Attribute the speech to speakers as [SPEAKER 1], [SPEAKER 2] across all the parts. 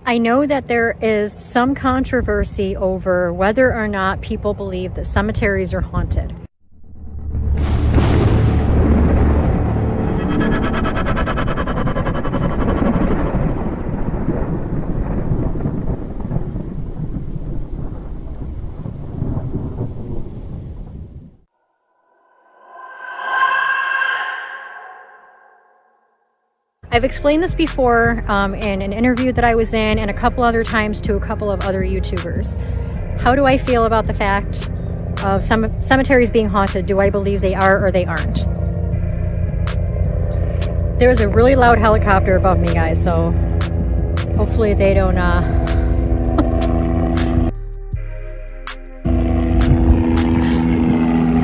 [SPEAKER 1] I know that there is some controversy over whether or not people believe that cemeteries are haunted. I've explained this before in an interview that I was in and a couple other times to a couple of other YouTubers. How do I feel about the fact of some cemeteries being haunted? Do I believe they are or they aren't? There's a really loud helicopter above me, guys, so hopefully they don't I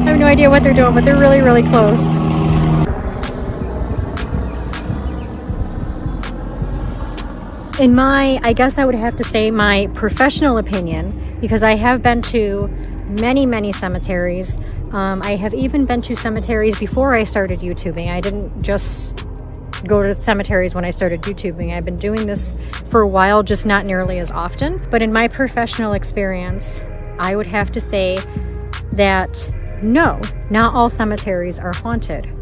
[SPEAKER 1] have no idea what they're doing, but they're really, really close. In my, I guess I would have to say my professional opinion, because I have been to many, many cemeteries. I have even been to cemeteries before I started YouTubing. I didn't just go to cemeteries when I started YouTubing. I've been doing this for a while, just not nearly as often. But in my professional experience, I would have to say that no, not all cemeteries are haunted.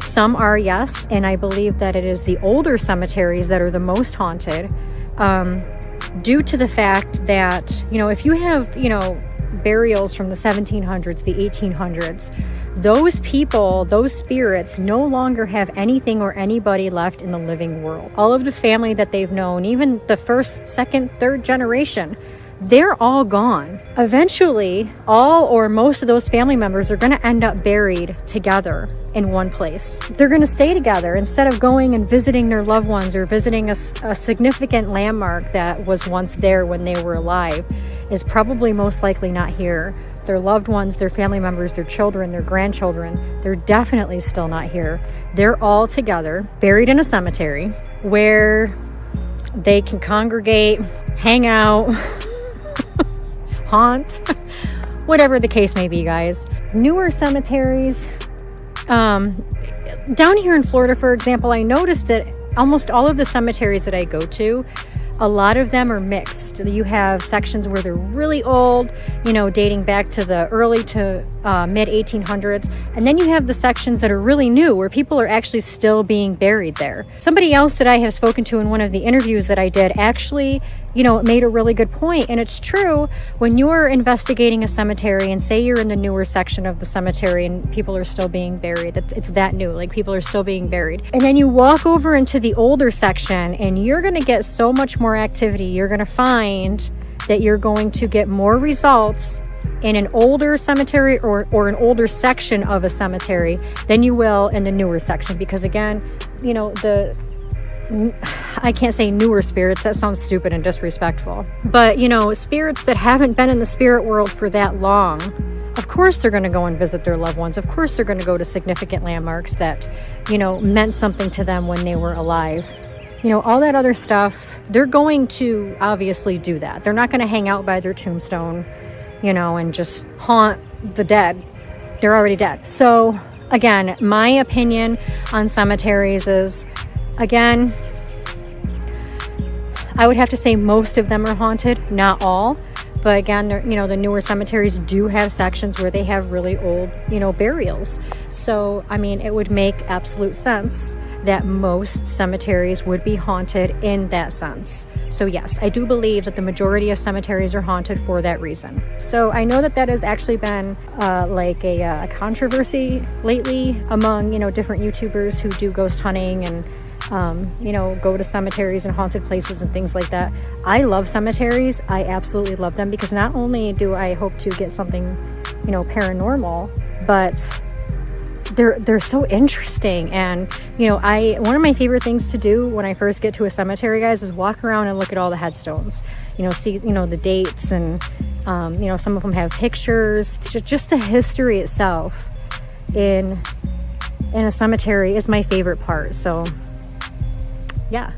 [SPEAKER 1] Some are, yes, and I believe that it is the older cemeteries that are the most haunted, due to the fact that, you know, if you have, you know, burials from the 1700s, the 1800s, those people, those spirits no longer have anything or anybody left in the living world. All of the family that they've known, even the first, second, third generation, they're all gone. Eventually, all or most of those family members are going to end up buried together in one place. They're going to stay together instead of going and visiting their loved ones or visiting a significant landmark that was once there when they were alive, is probably most likely not here. Their loved ones, their family members, their children, their grandchildren, they're definitely still not here. They're all together, buried in a cemetery where they can congregate, hang out, haunt, whatever the case may be, guys. Newer cemeteries, down here in Florida, for example, I noticed that almost all of the cemeteries that I go to, a lot of them are mixed. You have sections where they're really old, you know, dating back to the early to mid 1800s. And then you have the sections that are really new, where people are actually still being buried there. Somebody else that I have spoken to in one of the interviews that I did actually, you know, made a really good point. And it's true, when you're investigating a cemetery and say you're in the newer section of the cemetery and people are still being buried, it's that new, like people are still being buried. And then you walk over into the older section and you're going to get so much more activity. You're going to find that you're going to get more results in an older cemetery or an older section of a cemetery than you will in the newer section. Because again, you know, I can't say newer spirits, that sounds stupid and disrespectful, but you know, spirits that haven't been in the spirit world for that long, of course they're going to go and visit their loved ones. Of course they're going to go to significant landmarks that, you know, meant something to them when they were alive. You know, all that other stuff, they're going to obviously do that. They're not going to hang out by their tombstone, you know, and just haunt the dead. They're already dead. So again, my opinion on cemeteries is, again, I would have to say most of them are haunted, not all. But again, you know, the newer cemeteries do have sections where they have really old, you know, burials. So, I mean, it would make absolute sense that most cemeteries would be haunted in that sense. So yes, I do believe that the majority of cemeteries are haunted for that reason. So I know that that has actually been like a controversy lately among, you know, different YouTubers who do ghost hunting and you know, go to cemeteries and haunted places and things like that. I love cemeteries. I absolutely love them, because not only do I hope to get something, you know, paranormal, but they're so interesting. And you know, one of my favorite things to do when I first get to a cemetery, guys, is walk around and look at all the headstones. You know, see, you know, the dates, and you know, some of them have pictures. Just the history itself in a cemetery is my favorite part. So yeah.